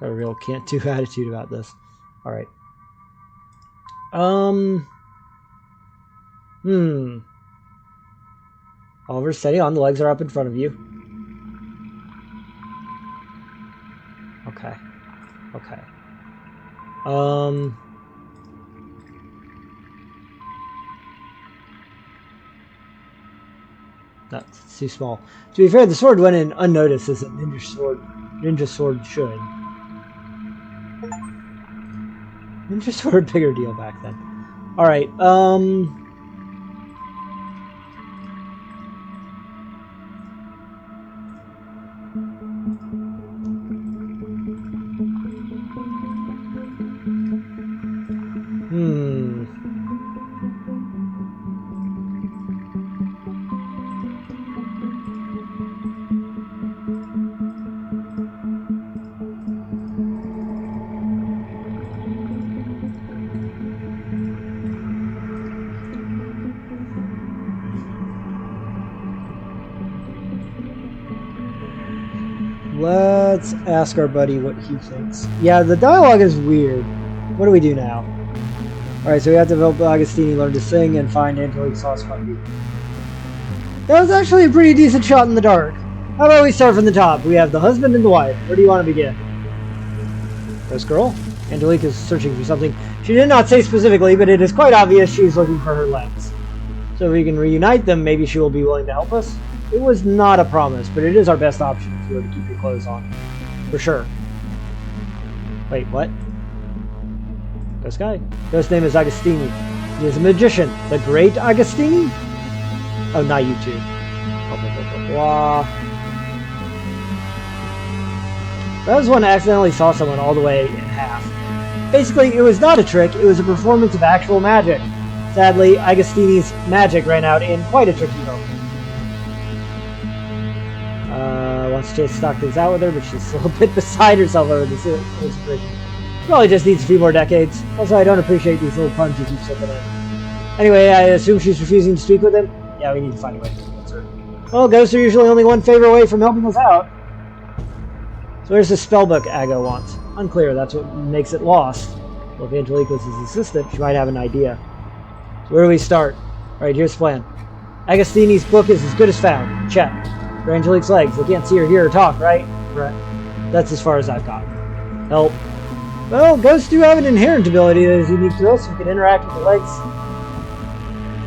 Got a real can't-do attitude about this. Alright. Oliver, steady on. The legs are up in front of you. Okay. Okay. That's too small. To be fair, the sword went in unnoticed as a ninja sword should. Ninja sword, bigger deal back then. Alright, let's ask our buddy what he thinks. Yeah, the dialogue is weird. What do we do now? Alright, so we have to help Agostini learn to sing and find Angelique Sauce Funky. That was actually a pretty decent shot in the dark. How about we start from the top? We have the husband and the wife. Where do you want to begin? Ghost girl? Angelique is searching for something. She did not say specifically, but it is quite obvious she's looking for her legs. So if we can reunite them, maybe she will be willing to help us. It was not a promise, but it is our best option if you were to keep your clothes on. For sure. Wait, what? Ghost guy? Ghost name is Agostini. He is a magician. The great Agostini? Oh, not you two. Blah, blah, blah, blah, blah. That was when I accidentally saw someone all the way in half. Basically, it was not a trick, it was a performance of actual magic. Sadly, Agostini's magic ran out in quite a tricky moment. Wants to stock things out with her, but she's still a bit beside herself over this situation. Probably just needs a few more decades. Also, I don't appreciate these little puns you keep slipping in. Anyway, I assume she's refusing to speak with him? Yeah, we need to find a way to convince her. Well, ghosts are usually only one favor away from helping us out. So where's the spellbook Ago wants? Unclear, that's what makes it lost. Well, if Angelique was his assistant, she might have an idea. So where do we start? Alright, here's the plan. Agostini's book is as good as found. Check. For Angelique's legs, they can't see or hear or talk, right? Right. That's as far as I've gotten. Help. Well, ghosts do have an inherent ability that is unique to us. We can interact with the legs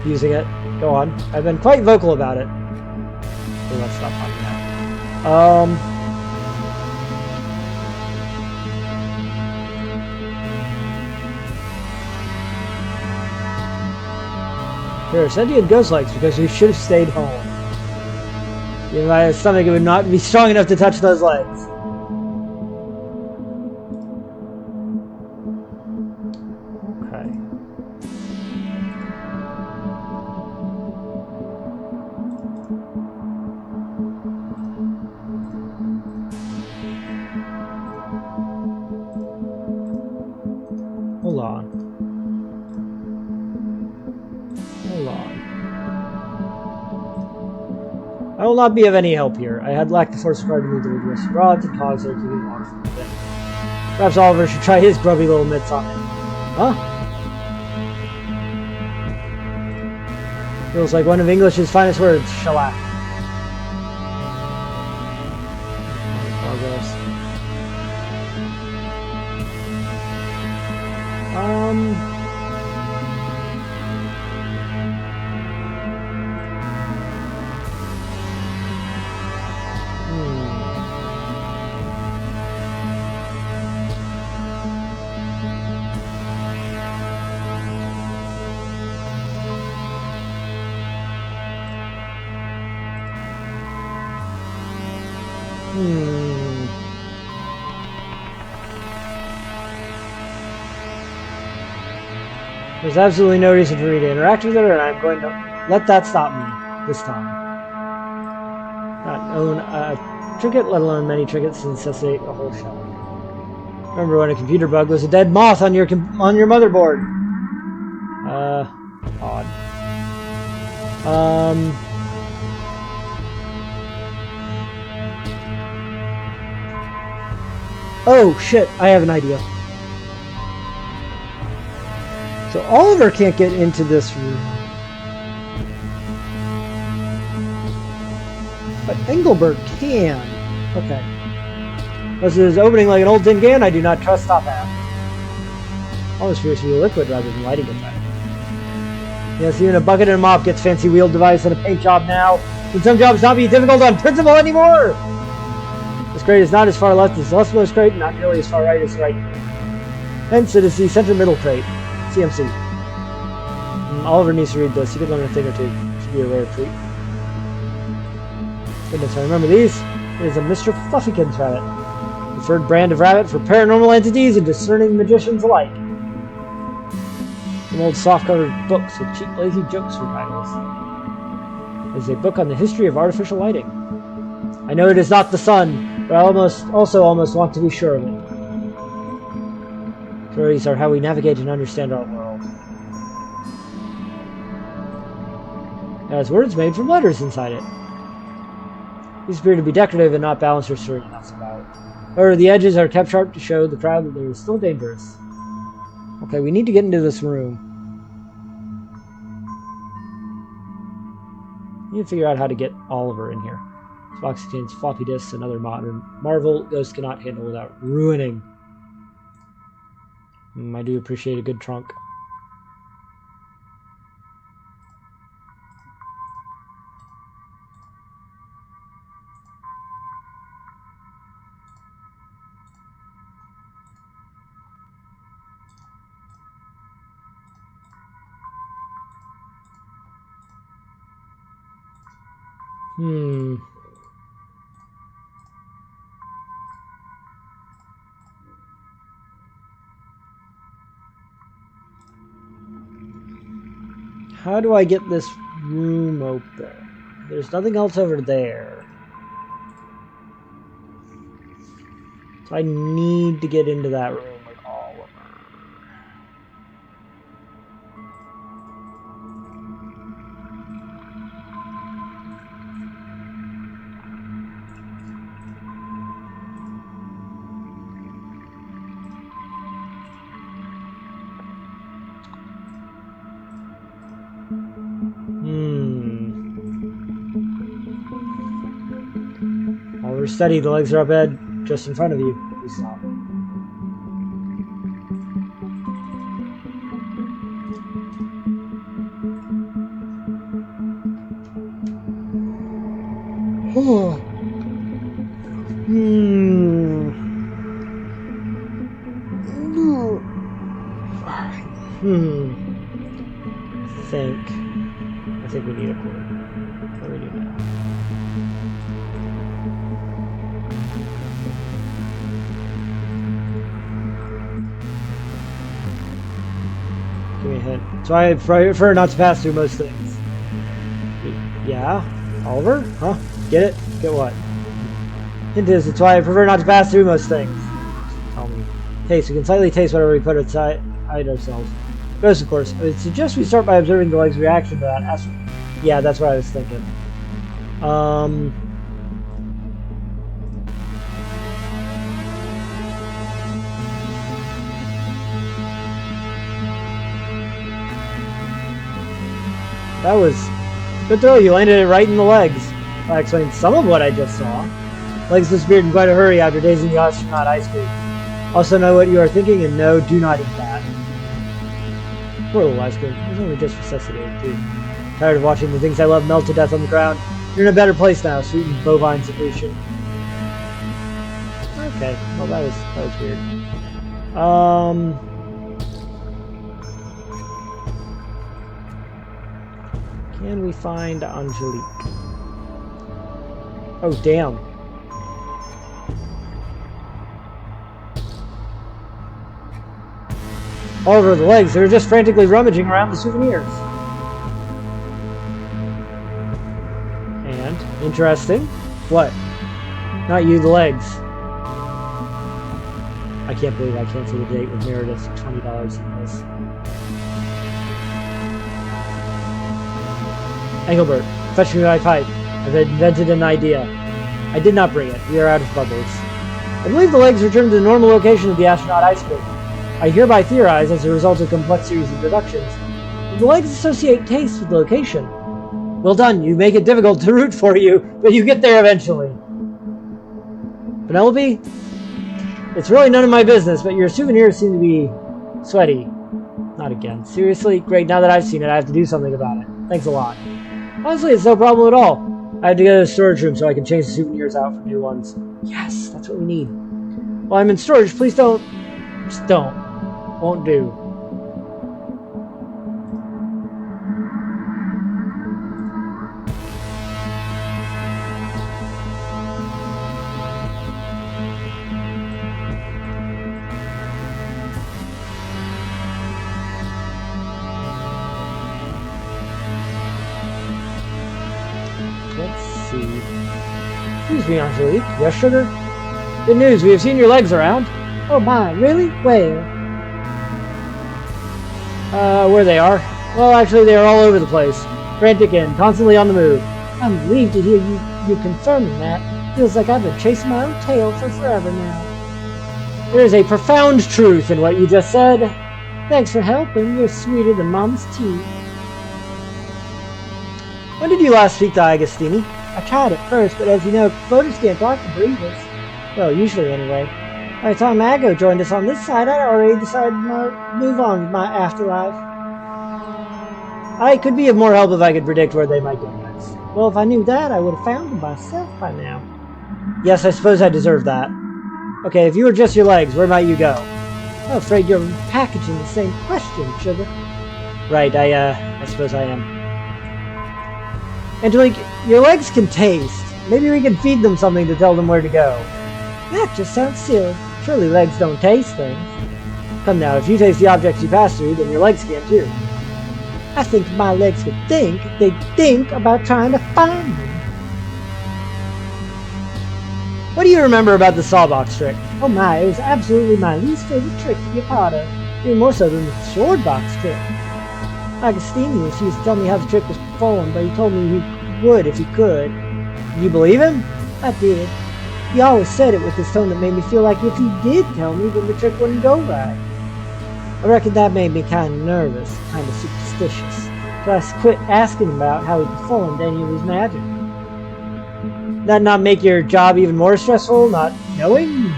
using it. Go on. I've been quite vocal about it. So let's stop talking now. Here, sentient ghost legs because we should have stayed home. If I had a stomach, it would not be strong enough to touch those legs. Okay. Hold on. Hold on. I will not be of any help here. I had lacked the force required to move the rigorous rods and cogs that are keeping water from within. Perhaps Oliver should try his grubby little mitts on it. Huh? Feels like one of English's finest words, shellac. There's absolutely no reason for me to interact with her, and I'm going to let that stop me this time. Not own a trinket, let alone many trinkets, to necessitate a whole shell. Remember when a computer bug was a dead moth on your motherboard? Odd. Oh shit, I have an idea. So Oliver can't get into this room. But Engelbert can. Okay. This is opening like an old tin can. I do not trust Top Hat. Almost appears to be liquid rather than lighting it. Yes, even a bucket and a mop gets fancy wheeled device and a paint job now. Can some jobs not be difficult on principle anymore? This crate is not as far left as the leftmost crate, and not nearly as far right as the right. Hence, it is the center middle crate. CMC. Oliver needs to read this. He could learn a thing or two. It should be a rare treat. Goodness, I remember these. It is a Mr. Fluffykins rabbit. Preferred brand of rabbit for paranormal entities and discerning magicians alike. Some old soft-covered books with cheap, lazy jokes for titles. There's a book on the history of artificial lighting. I know it is not the sun, but I also almost want to be sure of it. Stories are how we navigate and understand our world. It has words made from letters inside it. These appear to be decorative and not balanced or sturdy enough about. However, the edges are kept sharp to show the crowd that they are still dangerous. Okay, we need to get into this room. We need to figure out how to get Oliver in here. This box contains floppy disks and other modern Marvel Ghost cannot handle without ruining. I do appreciate a good trunk. How do I get this room open? There's nothing else over there. So I need to get into that room with Oliver. Oliver, steady. The legs are up ahead, just in front of you. Please stop. I think we need a cord. What do we do now? Give me a hint. So I prefer not to pass through most things. Yeah? Oliver? Huh? Get it? Get what? Hint is, it's why I prefer not to pass through most things. Tell me. Taste. We can slightly taste whatever we put inside ourselves. Ghost, of course. I would suggest we start by observing the leg's reaction to that. Yeah, that's what I was thinking. That was good throw. You landed it right in the legs. I explained some of what I just saw. Legs disappeared in quite a hurry after dazing the astronaut ice cream. Also know what you are thinking, and no, do not eat that. Poor little ice cream. It was only just resuscitated, too. Tired of watching the things I love melt to death on the ground. You're in a better place now, sweetened bovine secretion. Okay, well that was weird. Can we find Angelique? Oh damn. Oliver, the legs, they're just frantically rummaging around the souvenirs. And, interesting. What? Not you, the legs. I can't believe I canceled a date with Meredith for $20 in this. Engelbert, fetch me my pipe. I've invented an idea. I did not bring it. We are out of bubbles. I believe the legs returned to the normal location of the astronaut ice cream. I hereby theorize, as a result of a complex series of deductions, that the legs associate taste with the location. Well done, you make it difficult to root for you, but you get there eventually. Penelope? It's really none of my business, but your souvenirs seem to be sweaty. Not again. Seriously? Great, now that I've seen it, I have to do something about it. Thanks a lot. Honestly, it's no problem at all. I have to go to the storage room so I can change the souvenirs out for new ones. Yes, that's what we need. While I'm in storage, please don't... Just don't. Won't do. Let's see. Excuse me, Angelique. Yes, sugar? Good news, we have seen your legs around. Oh my, really? Where? Where they are? Well, actually, they are all over the place. Frantic and constantly on the move. I'm relieved to hear you confirming that. Feels like I've been chasing my own tail for forever now. There is a profound truth in what you just said. Thanks for helping. You're sweeter than Mom's tea. When did you last speak to Agostini? I tried at first, but as you know, voters can't talk to breathers. Well, usually anyway. By the time Mago joined us on this side, I'd already decided to move on with my afterlife. I could be of more help if I could predict where they might go next. Well, if I knew that, I would have found them myself by now. Yes, I suppose I deserve that. Okay, if you were just your legs, where might you go? I'm afraid you're packaging the same question, sugar. Right, I suppose I am. Angelique, your legs can taste. Maybe we can feed them something to tell them where to go. That just sounds silly. Surely legs don't taste things. Come now, if you taste the objects you pass through, then your legs can too. I think if my legs could think, they'd think about trying to find them. What do you remember about the sawbox trick? Oh my, it was absolutely my least favorite trick to be a part of. Even more so than the swordbox trick. Agostini refused to tell me how the trick was performed, but he told me he would if he could. Did you believe him? I did. He always said it with this tone that made me feel like if he did tell me, then the trick wouldn't go right. I reckon that made me kind of nervous, kind of superstitious. So I quit asking about how he performed any of his magic. That not make your job even more stressful, not knowing?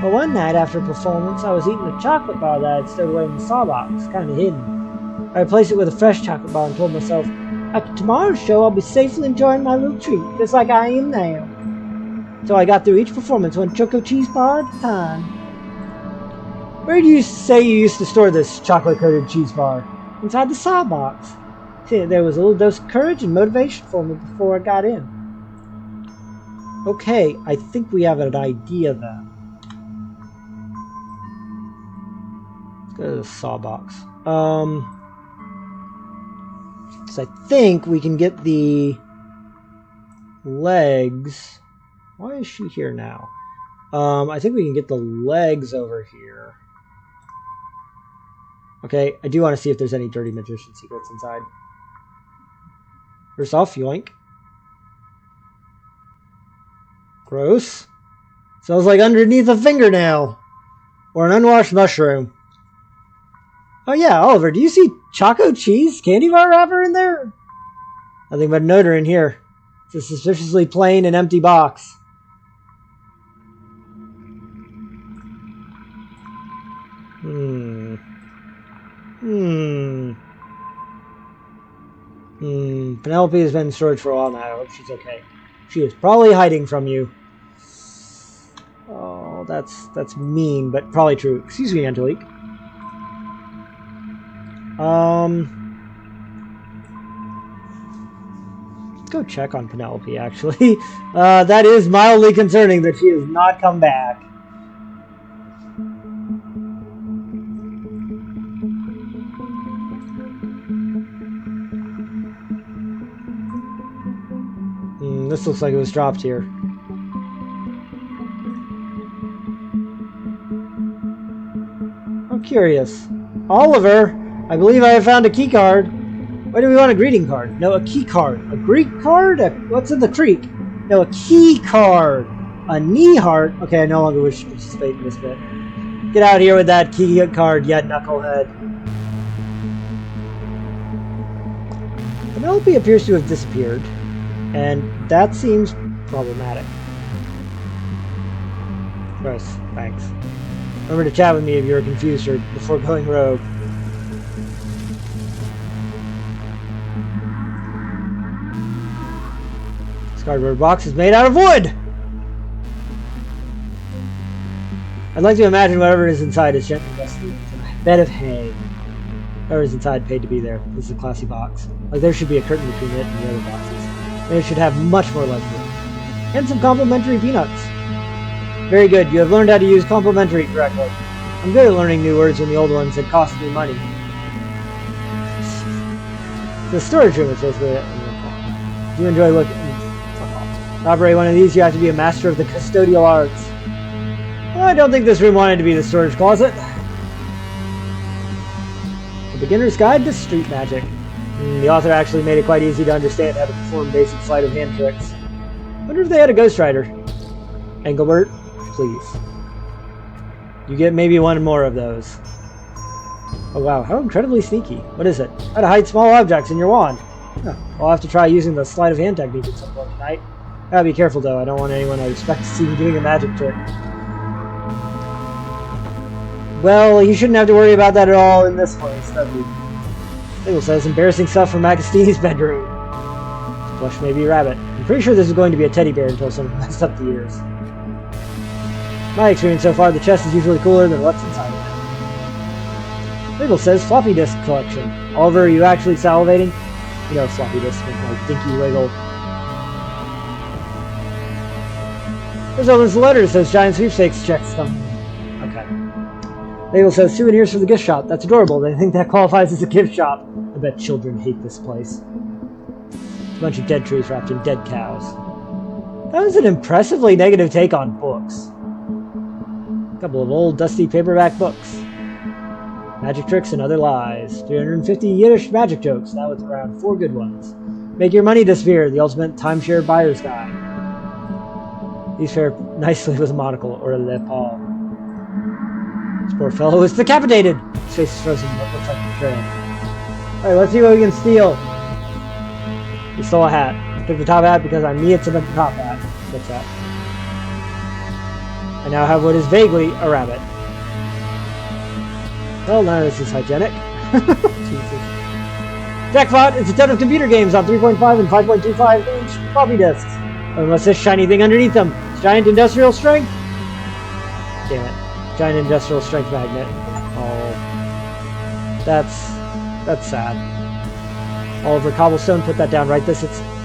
Well, one night after a performance, I was eating a chocolate bar that I'd stowed away in the sawbox, kind of hidden. I replaced it with a fresh chocolate bar and told myself, after tomorrow's show, I'll be safely enjoying my little treat, just like I am now. So I got through each performance one choco cheese bar at a time. Where do you say you used to store this chocolate-coated cheese bar? Inside the sawbox. See, there was a little dose of courage and motivation for me before I got in. Okay, I think we have an idea then. Let's go to the sawbox. So I think we can get the legs. Why is she here now? I think we can get the legs over here. Okay, I do want to see if there's any dirty magician secrets inside. First off, yoink. Gross. Smells like underneath a fingernail. Or an unwashed mushroom. Oh yeah, Oliver, do you see Choco Cheese candy bar wrapper in there? Nothing but an odor in here. It's a suspiciously plain and empty box. Penelope has been in storage for a while now. I hope she's okay. She is probably hiding from you. Oh, that's mean, but probably true. Excuse me, Angelique. Let's go check on Penelope, actually. That is mildly concerning that she has not come back. This looks like it was dropped here. I'm curious. Oliver, I believe I have found a key card. Why do we want a greeting card? No, a key card. A Greek card? What's in the creek? No, a key card. A knee heart? Okay, I no longer wish to participate in this bit. Get out here with that key card, you knucklehead. Penelope appears to have disappeared, and that seems problematic. Gross, thanks. Remember to chat with me if you're confused or before going rogue. This cardboard box is made out of wood! I'd like to imagine whatever is inside is gently rustling with a bed of hay. Whoever's inside paid to be there. This is a classy box. Like there should be a curtain between it and the other boxes. And it should have much more legroom. And some complimentary peanuts. Very good. You have learned how to use complimentary correctly. I'm good at learning new words when the old ones had cost me money. The storage room is basically it. Do you enjoy looking? To operate one of these, you have to be a master of the custodial arts. Well, I don't think this room wanted to be the storage closet. A beginner's guide to street magic. The author actually made it quite easy to understand how to perform basic sleight of hand tricks. Wonder if they had a ghostwriter. Engelbert, please. You get maybe one more of those. Oh wow, how incredibly sneaky. What is it? How to hide small objects in your wand. Oh, I'll have to try using the sleight of hand technique at some point tonight. Gotta be careful though, I don't want anyone I respect to see me doing a magic trick. Well, you shouldn't have to worry about that at all in this place, does he? Fable says embarrassing stuff from Macastini's bedroom. Plush maybe rabbit. I'm pretty sure this is going to be a teddy bear until someone messed up the ears. My experience so far, the chest is usually cooler than what's inside of it. Fable says floppy disk collection. Oliver, are you actually salivating? You know floppy disk with my dinky wiggle. There's all those letters, those giant sweepstakes checks come. Okay. Fable says souvenirs from the gift shop. That's adorable. They think that qualifies as a gift shop. I bet children hate this place. A bunch of dead trees wrapped in dead cows. That was an impressively negative take on books. A couple of old dusty paperback books. Magic tricks and other lies. 350 Yiddish magic jokes. That was around 4 good ones. Make your money disappear. The ultimate timeshare buyer's guide. These fare nicely with a monocle or a lapel. This poor fellow is decapitated. His face is frozen, but looks like betrayal. Alright, let's see what we can steal. We stole a hat. I took the top hat because I'm me, it's a top hat. What's that? I now have what is vaguely a rabbit. Well, none of this is hygienic. Jesus. Jackpot! It's a ton of computer games on 3.5 and 5.25 inch floppy disks. And what's this shiny thing underneath them? Giant industrial strength? Damn it. Giant industrial strength magnet. Oh. That's sad. Oliver Cobblestone, put that down right this.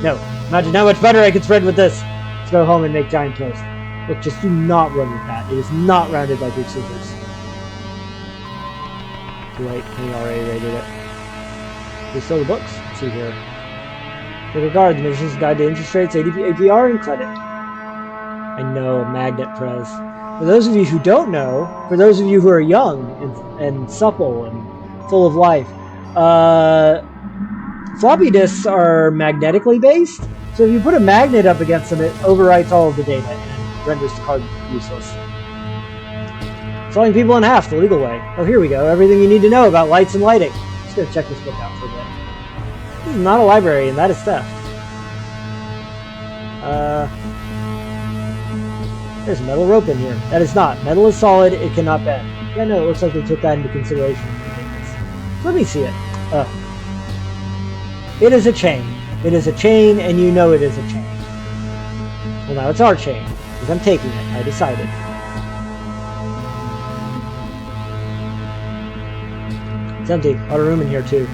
No. Imagine how much butter I could spread with this. Let's go home and make giant toast. Look, just do not run with that. It is not rounded like your scissors. Too late. He already rated it. We stole the books. Let's see here. With regard, the Magician's Guide to Interest Rates, APR, and Credit. I know, Magnet Prez. For those of you who don't know, for those of you who are young and supple and full of life, floppy disks are magnetically based. So if you put a magnet up against them, it overwrites all of the data and renders the card useless. Selling people in half the legal way. Oh, here we go. Everything you need to know about lights and lighting. Just gonna check this book out for a bit. This is not a library, and that is theft. There's metal rope in here. That is not. Metal is solid, it cannot bend. Yeah, no, it looks like they took that into consideration. Let me see it. It is a chain. It is a chain, and you know it is a chain. Well, now it's our chain, because I'm taking it. I decided. It's empty. A lot of room in here, too.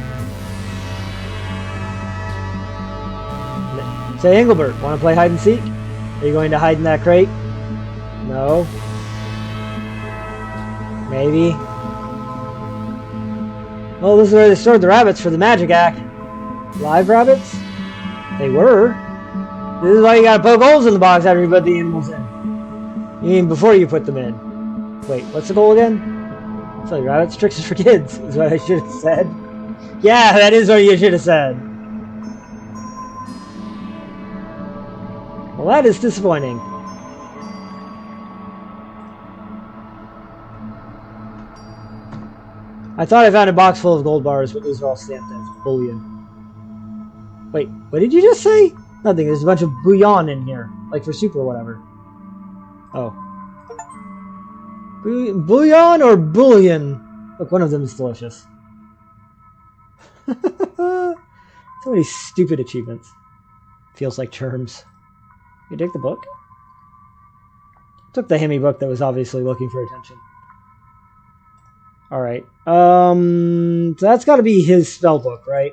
Say, Engelbert, want to play hide and seek? Are you going to hide in that crate? No. Maybe. Well, this is where they stored the rabbits for the magic act. Live rabbits? They were. This is why you gotta poke holes in the box after you put the animals in. You mean before you put them in. Wait, what's the goal again? So rabbits, tricks is for kids, is what I should have said. Yeah, that is what you should have said. Well, that is disappointing. I thought I found a box full of gold bars, but these are all stamped as bullion. Wait, what did you just say? Nothing, there's a bunch of bouillon in here. Like for soup or whatever. Oh. Bouillon or bullion? Look, one of them is delicious. So many stupid achievements. Feels like terms. You take the book? Took the Hemi book that was obviously looking for attention. Alright. So that's gotta be his spell book, right?